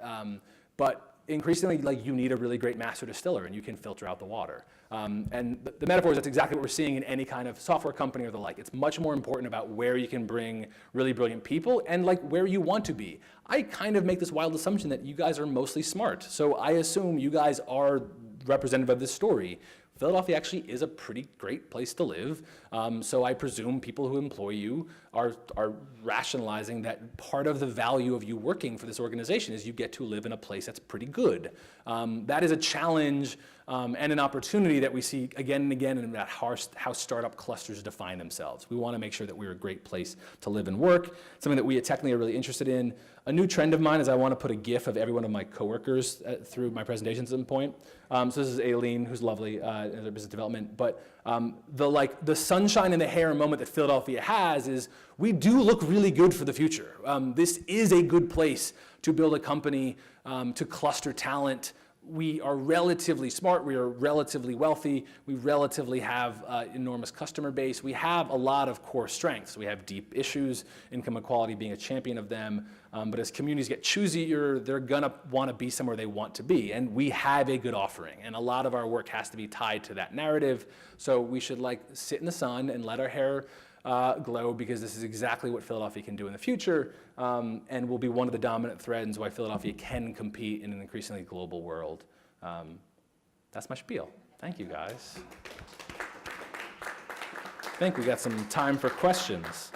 But increasingly, you need a really great master distiller, and you can filter out the water. And the metaphor is that's exactly what we're seeing in any kind of software company or the like. It's much more important about where you can bring really brilliant people and where you want to be. I kind of make this wild assumption that you guys are mostly smart. So I assume you guys are representative of this story. Philadelphia actually is a pretty great place to live. So I presume people who employ you are rationalizing that part of the value of you working for this organization is you get to live in a place that's pretty good. That is a challenge and an opportunity that we see again and again in how startup clusters define themselves. We want to make sure that we're a great place to live and work, something that we at Technically are really interested in. A new trend of mine is I want to put a GIF of every one of my coworkers through my presentations at some point. So this is Aileen, who's lovely in their business development. But the sunshine in the hair moment that Philadelphia has is we do look really good for the future. This is a good place to build a company, to cluster talent. We are relatively smart, we are relatively wealthy, we relatively have enormous customer base. We have a lot of core strengths. We have deep issues, income equality being a champion of them. But as communities get choosier, they're gonna wanna be somewhere they want to be. And we have a good offering. And a lot of our work has to be tied to that narrative. So we should sit in the sun and let our hair glow, because this is exactly what Philadelphia can do in the future, and will be one of the dominant threads why Philadelphia can compete in an increasingly global world. That's my spiel. Thank you, guys. I think we got some time for questions.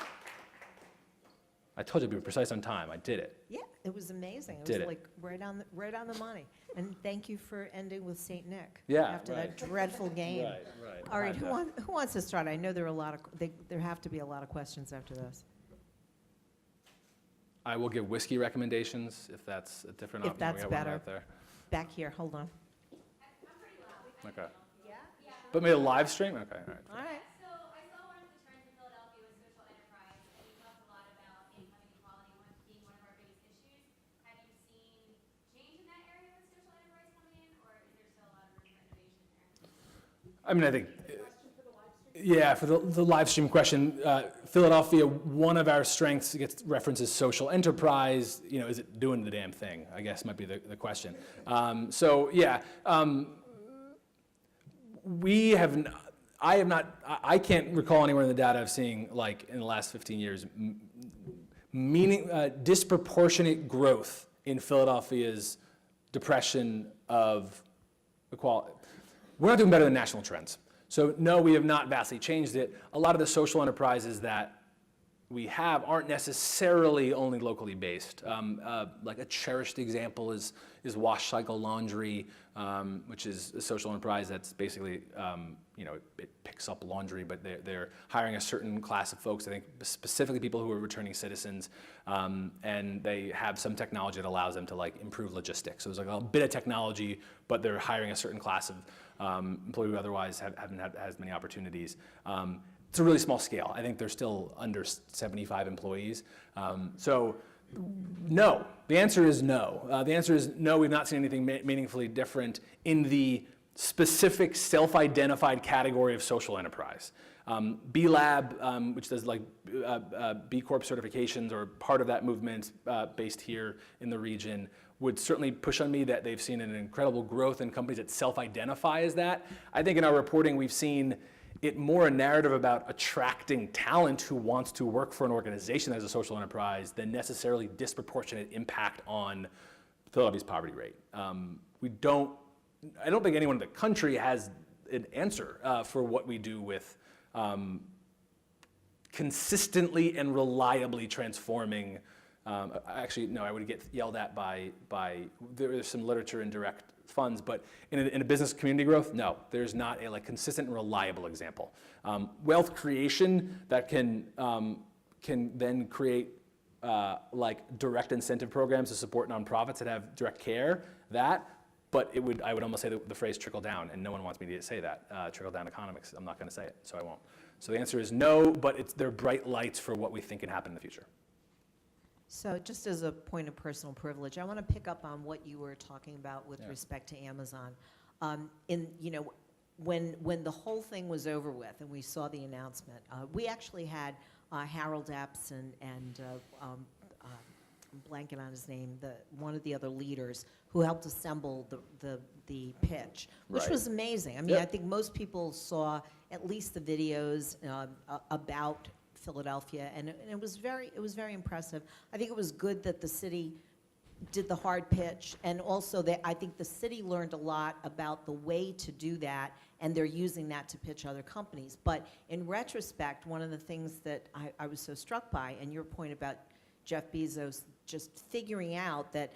I told you to be precise on time. I did it. Yeah, it was amazing. It Did was it. right on the money. And thank you for ending with St. Nick. Yeah, After that dreadful game. Right. All right, who wants to start? I know there are there have to be a lot of questions after this. I will give whiskey recommendations if that's a different If option. that's We got one better. right there. Back here, hold on. Okay. But maybe a live stream? Okay, all right. All right. So I saw one of the trends in Philadelphia was social enterprise, and you talked a lot about income inequality being one of our biggest issues. Have you seen change in that area with social enterprise coming in, or is there still a lot of room for innovation there? I mean, I think, yeah, for the live stream question, Philadelphia, one of our strengths gets references social enterprise. Is it doing the damn thing? I guess might be the question. So yeah, I can't recall anywhere in the data of seeing in the last 15 years disproportionate growth in Philadelphia's depression of equality. We're not doing better than national trends. So no, we have not vastly changed it. A lot of the social enterprises that we have aren't necessarily only locally based. Like a cherished example is Wash Cycle Laundry, which is a social enterprise that's basically, it picks up laundry, but they're hiring a certain class of folks, I think specifically people who are returning citizens, and they have some technology that allows them to like improve logistics. So there's like a bit of technology, but they're hiring a certain class of employee who otherwise haven't had as many opportunities. It's a really small scale. I think they're still under 75 employees. No, the answer is no. The answer is no, we've not seen anything meaningfully different in the specific self-identified category of social enterprise. B Lab, which does like B Corp certifications, or part of that movement based here in the region, would certainly push on me that they've seen an incredible growth in companies that self-identify as that. I think in our reporting we've seen it more a narrative about attracting talent who wants to work for an organization that is a social enterprise than necessarily disproportionate impact on Philadelphia's poverty rate. I don't think anyone in the country has an answer for what we do with consistently and reliably transforming. Actually, no, I would get yelled at by there's some literature in direct funds, but in a business community growth, no, there's not a like consistent and reliable example. Wealth creation that can then create like direct incentive programs to support nonprofits that have direct care, but I would almost say the phrase trickle down, and no one wants me to say that, trickle down economics. I'm not gonna say it, so I won't. So the answer is no, but they're bright lights for what we think can happen in the future. So just as a point of personal privilege, I want to pick up on what you were talking about with respect to Amazon. When the whole thing was over with and we saw the announcement, we actually had Harold Epps and I'm blanking on his name, one of the other leaders who helped assemble the pitch, which was amazing. I mean, I think most people saw at least the videos about Philadelphia, and it was very impressive. I think it was good that the city did the hard pitch, and also I think the city learned a lot about the way to do that, and they're using that to pitch other companies. But in retrospect, one of the things that I was so struck by, and your point about Jeff Bezos just figuring out that,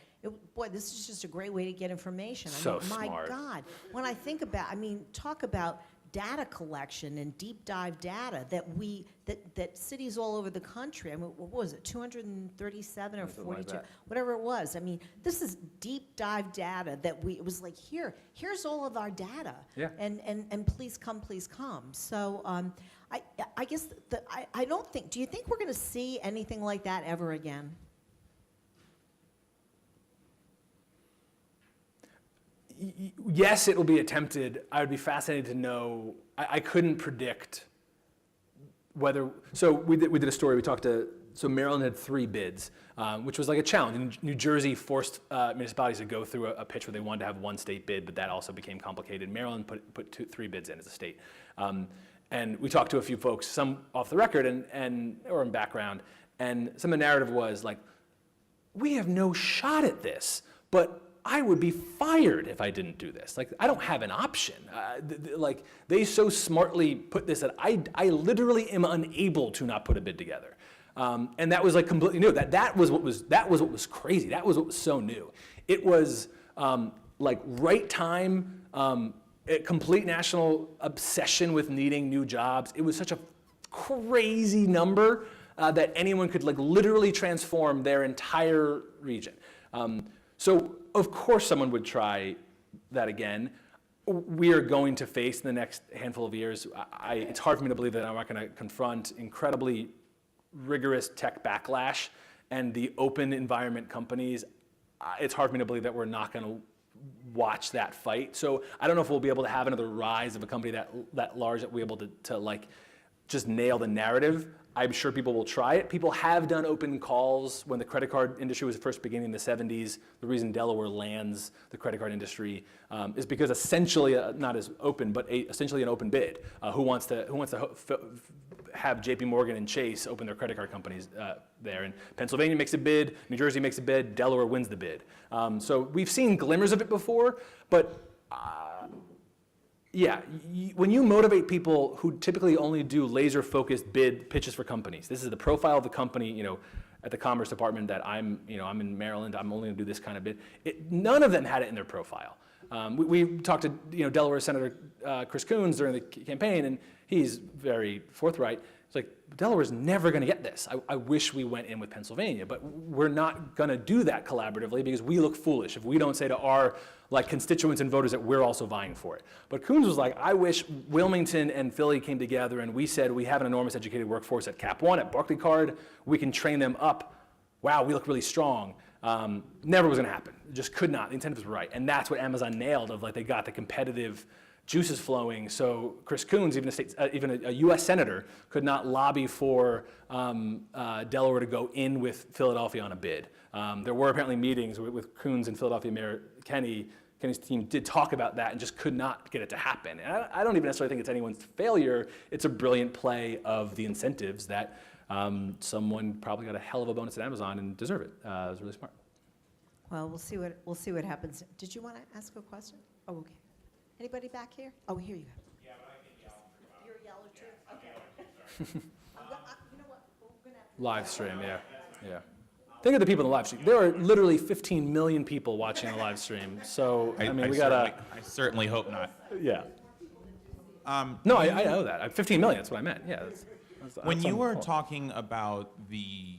boy, this is just a great way to get information. I mean, my smart. God, when I think about, talk about data collection and deep dive data that cities all over the country, I mean, what was it, 237 or 42, whatever it was. I mean, this is deep dive data that it was like, here's all of our data. Yeah. And please come. So I guess I don't think, do you think we're gonna see anything like that ever again? Yes, it will be attempted. I would be fascinated to know. I couldn't predict whether. So we did a story. We talked to. So Maryland had 3 bids, which was like a challenge. And New Jersey forced municipalities to go through a pitch where they wanted to have one state bid, but that also became complicated. Maryland put 3 bids in as a state. And we talked to a few folks, some off the record or in background, and some of the narrative was like, we have no shot at this, but I would be fired if I didn't do this. Like, I don't have an option. Like, they so smartly put this that I literally am unable to not put a bid together. And that was like completely new. That was what was crazy. That was what was so new. It was like right time, a complete national obsession with needing new jobs. It was such a crazy number that anyone could like literally transform their entire region. So of course someone would try that again. We are going to face in the next handful of years, it's hard for me to believe that I'm not going to confront incredibly rigorous tech backlash and the open environment companies. It's hard for me to believe that we're not going to watch that fight. So I don't know if we'll be able to have another rise of a company that large that we'll be able to like just nail the narrative. I'm sure people will try it. People have done open calls when the credit card industry was first beginning in the 70s. The reason Delaware lands the credit card industry is because essentially, not as open, but essentially an open bid. Who wants to have JP Morgan and Chase open their credit card companies there? And Pennsylvania makes a bid, New Jersey makes a bid, Delaware wins the bid. So we've seen glimmers of it before, but yeah, when you motivate people who typically only do laser-focused bid pitches for companies, this is the profile of the company, at the Commerce Department that I'm in Maryland, I'm only gonna do this kind of bid. None of them had it in their profile. We talked to Delaware Senator Chris Coons during the campaign, and he's very forthright. It's like, Delaware's never going to get this. I wish we went in with Pennsylvania, but we're not going to do that collaboratively because we look foolish if we don't say to our constituents and voters that we're also vying for it. But Coons was like, I wish Wilmington and Philly came together and we said we have an enormous educated workforce at Cap One, at Barclaycard. We can train them up. Wow, we look really strong. Never was going to happen. It just could not. The incentives were right. And that's what Amazon nailed of they got the competitive juices flowing. So Chris Coons, even a U.S. senator, could not lobby for Delaware to go in with Philadelphia on a bid. There were apparently meetings with Coons and Philadelphia Mayor Kenny's team did talk about that and just could not get it to happen. And I don't even necessarily think it's anyone's failure. It's a brilliant play of the incentives that someone probably got a hell of a bonus at Amazon and deserve it. It was really smart. Well, we'll see what happens. Did you want to ask a question? Oh, okay. Anybody back here? Oh, here you go. Yeah, but I can yell. You're yellow too? Okay. You know what? We're gonna have to- Live stream, yeah. Think of the people in the live stream. There are literally 15 million people watching the live stream. So, I mean, we gotta. I certainly hope not. Yeah. No, I know that. 15 million, that's what I meant. Yeah. When you were cool. talking about the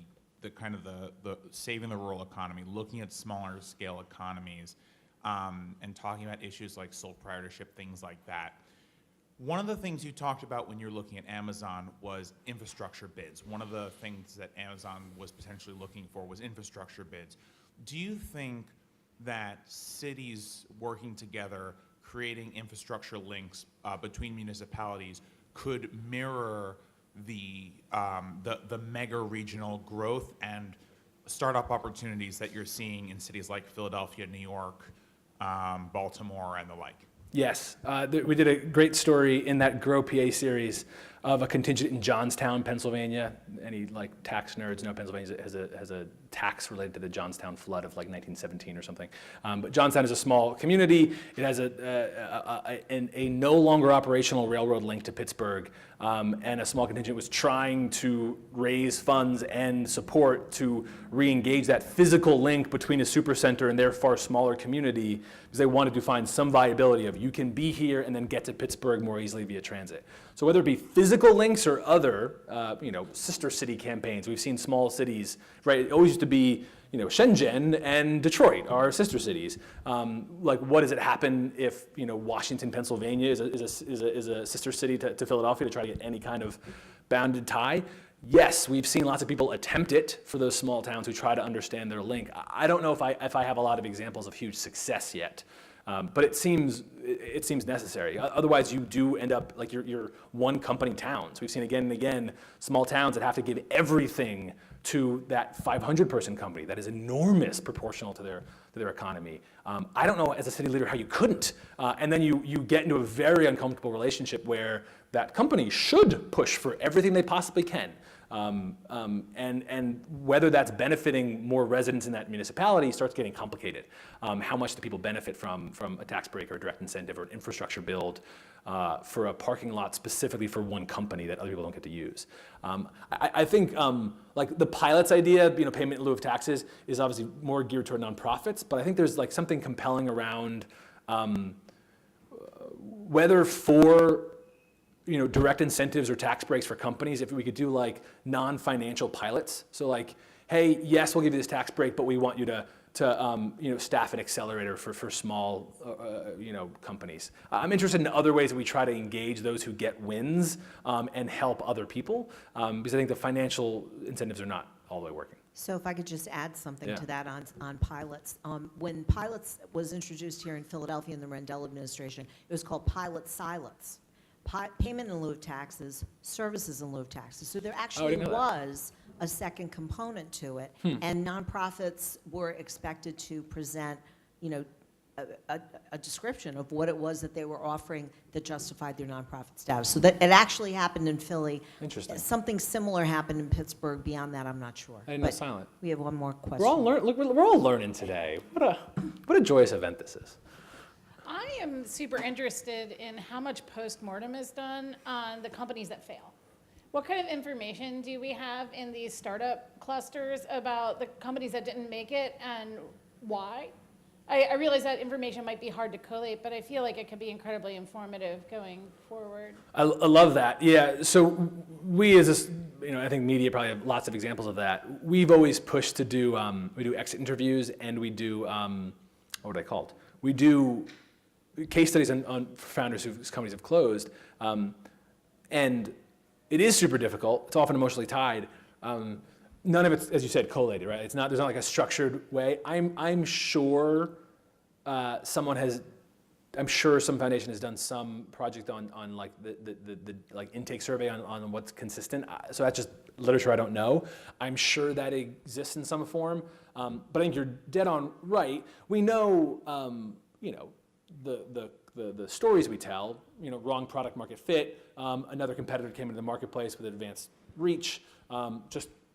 kind of the saving the rural economy, looking at smaller scale economies, and talking about issues like sole proprietorship, things like that. One of the things you talked about when you're looking at Amazon was infrastructure bids. One of the things that Amazon was potentially looking for was infrastructure bids. Do you think that cities working together, creating infrastructure links between municipalities could mirror the mega regional growth and startup opportunities that you're seeing in cities like Philadelphia, New York, Baltimore, and the like? Yes, we did a great story in that Grow PA series of a contingent in Johnstown, Pennsylvania. Any tax nerds know Pennsylvania has a tax related to the Johnstown flood of 1917 or something. But Johnstown is a small community. It has a no longer operational railroad link to Pittsburgh, and a small contingent was trying to raise funds and support to re-engage that physical link between a supercenter and their far smaller community, because they wanted to find some viability of you can be here and then get to Pittsburgh more easily via transit. So whether it be physical links or other, sister city campaigns, we've seen small cities, right? It always used to be, Shenzhen and Detroit are sister cities. What does it happen if, Washington, Pennsylvania is a sister city to Philadelphia to try to get any kind of bounded tie? Yes, we've seen lots of people attempt it for those small towns who try to understand their link. I don't know if I have a lot of examples of huge success yet. But it seems necessary. Otherwise, you do end up like your one company towns. We've seen again and again small towns that have to give everything to that 500-person company that is enormous proportional to their economy. I don't know as a city leader how you couldn't. And then you get into a very uncomfortable relationship where that company should push for everything they possibly can. And whether that's benefiting more residents in that municipality starts getting complicated. How much do people benefit from a tax break or a direct incentive or an infrastructure build for a parking lot specifically for one company that other people don't get to use? I think the pilots idea, payment in lieu of taxes, is obviously more geared toward nonprofits, but I think there's something compelling around whether for direct incentives or tax breaks for companies, if we could do non-financial pilots. So hey, yes, we'll give you this tax break, but we want you to staff an accelerator for small companies. I'm interested in other ways that we try to engage those who get wins and help other people, because I think the financial incentives are not all the way working. So if I could just add something Yeah. to that on pilots. When pilots was introduced here in Philadelphia in the Rendell administration, it was called pilot silence. Payment in lieu of taxes, services in lieu of taxes. So there actually didn't know that. was a second component to it. And nonprofits were expected to present, a description of what it was that they were offering that justified their nonprofit status. So that it actually happened in Philly. Interesting. Something similar happened in Pittsburgh. Beyond that, I'm not sure. I didn't know But silent. we have one more question. We're all learning today. What a joyous event this is. I am super interested in how much post-mortem is done on the companies that fail. What kind of information do we have in these startup clusters about the companies that didn't make it and why? I realize that information might be hard to collate, but I feel like it could be incredibly informative going forward. I love that. Yeah. So we as I think media probably have lots of examples of that. We've always pushed to do, we do exit interviews and we do, what are they called? We do case studies on founders whose companies have closed. And it is super difficult. It's often emotionally tied. None of it's, as you said, collated, right? There's not like a structured way. I'm sure I'm sure some foundation has done some project on like the like intake survey on what's consistent. So that's just literature I don't know. I'm sure that exists in some form. But I think you're dead on right. We know, the stories we tell, wrong product market fit, another competitor came into the marketplace with advanced reach,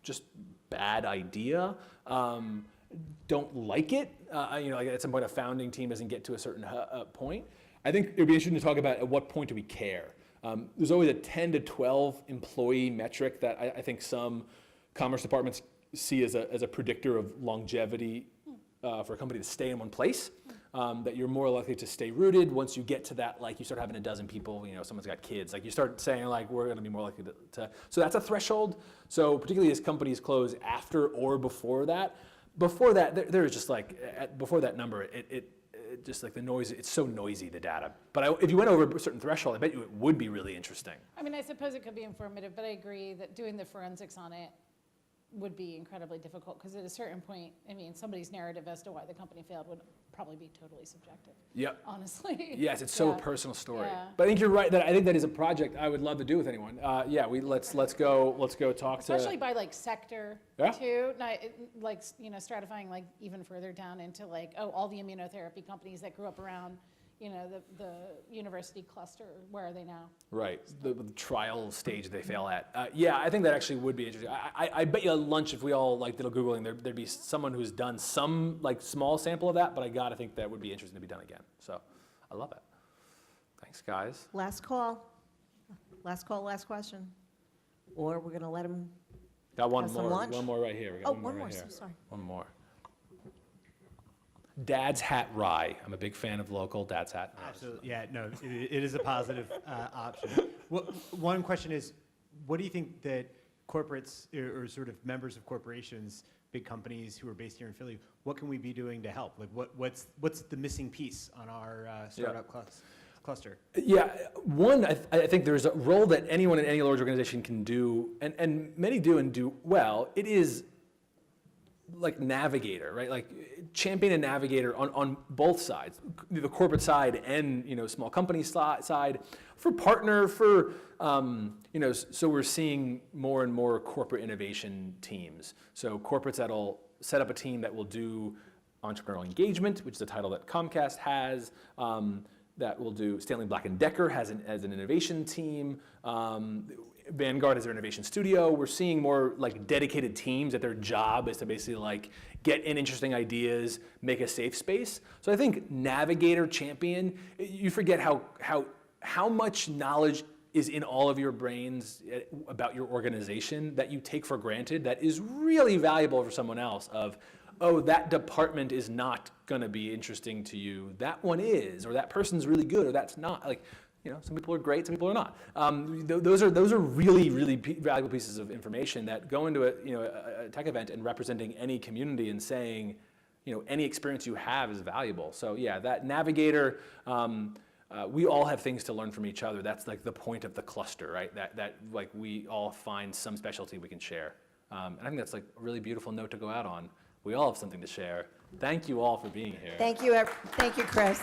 just bad idea, don't like it, like at some point a founding team doesn't get to a certain point. I think it would be interesting to talk about at what point do we care. There's always a 10 to 12 employee metric that I think some commerce departments see as a predictor of longevity for a company to stay in one place. That you're more likely to stay rooted once you get to that, like you start having a dozen people, someone's got kids, like you start saying like, we're gonna be more likely to so that's a threshold. So particularly as companies close after or before that there's just like, before that number, it just like the noise, it's so noisy, the data. But if you went over a certain threshold, I bet you it would be really interesting. I mean, I suppose it could be informative, but I agree that doing the forensics on it would be incredibly difficult, because at a certain point, I mean, somebody's narrative as to why the company failed would probably be totally subjective. Yep. Honestly. Yes, it's so a personal story. Yeah. But I think you're right. I think that is a project I would love to do with anyone. Let's go talk especially by like sector too. Not, like stratifying like even further down into like all the immunotherapy companies that grew up around the university cluster. Where are they now? Right, the trial stage they fail at. I think that actually would be interesting. I bet you at lunch, if we all like did a Googling, there'd be someone who's done some like small sample of that, but I gotta think that would be interesting to be done again. So I love it. Thanks, guys. Last call, last question. Or we're gonna let them Got one have some more, lunch? one more right here. We got one more right here. so sorry. One more. Dad's Hat Rye. I'm a big fan of local Dad's Hat. Absolutely, yeah, no, it is a positive option. One question is, what do you think that corporates or sort of members of corporations, big companies who are based here in Philly, what can we be doing to help? Like, what's the missing piece on our startup cluster? Yeah, one, I think there's a role that anyone in any large organization can do, and many do and do well. It is like navigator, right? Like champion and navigator on both sides, the corporate side and small company side, for partner, for so we're seeing more and more corporate innovation teams. So corporates that'll set up a team that will do entrepreneurial engagement, which is a title that Comcast has. That will do, Stanley Black & Decker has an innovation team. Vanguard has their innovation studio. We're seeing more like dedicated teams that their job is to basically like get in interesting ideas, make a safe space. So I think navigator, champion, you forget how much knowledge is in all of your brains about your organization that you take for granted that is really valuable for someone else of, oh, that department is not gonna be interesting to you. That one is, or that person's really good, or that's not. Like, some people are great, some people are not. Those are really, really valuable pieces of information that go into a tech event and representing any community and saying, any experience you have is valuable. So yeah, that navigator, we all have things to learn from each other. That's like the point of the cluster, right? That like we all find some specialty we can share. And I think that's like a really beautiful note to go out on. We all have something to share. Thank you all for being here. Thank you, Chris.